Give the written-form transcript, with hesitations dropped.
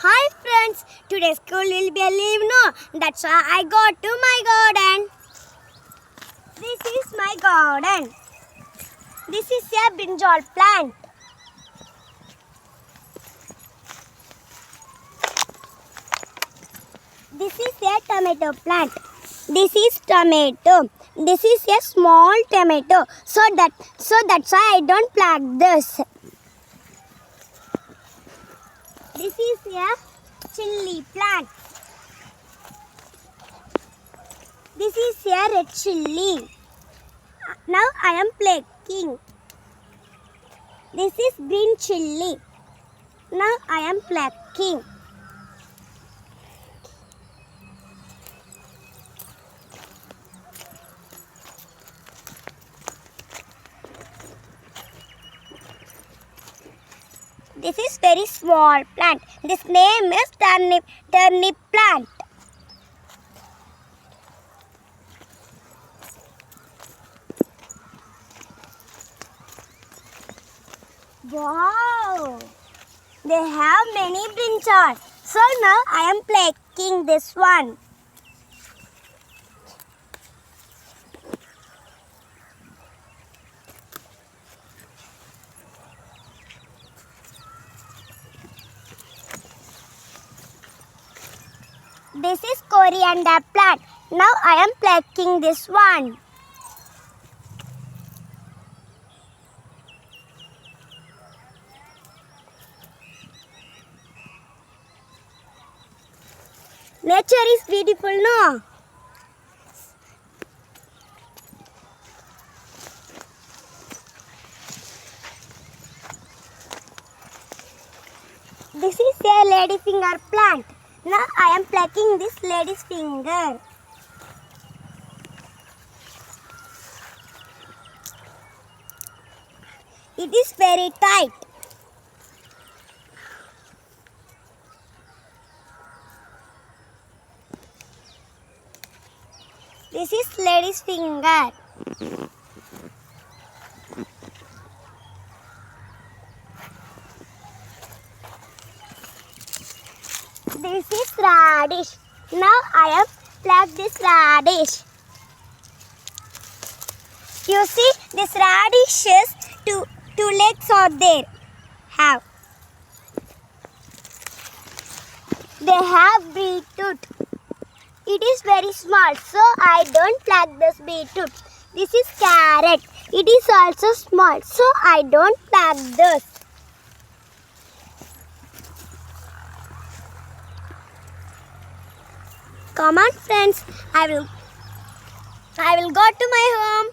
Hi friends, today's school will be a leave no. That's why I go to my garden. This is my garden. This is a brinjal plant. This is a tomato plant. This is tomato. This is a small tomato. So that's why I don't plant this. This is a chili plant. This is a red chili. Now I am plucking. This is green chili. Now I am plucking. This is very small plant. This name is turnip plant. Wow! They have many brinjals. So now I am plucking this one. This is coriander plant. Now I am plucking this one. Nature is beautiful, no? This is a lady finger plant. Now I am plucking this lady's finger. It is very tight. This is lady's finger. This is radish. Now I have plucked this radish. You see, this radishes two legs are there. They have beetroot. It is very small, so I don't pluck this beetroot. This is carrot. It is also small, so I don't pluck this. Come on friends, I will go to my home.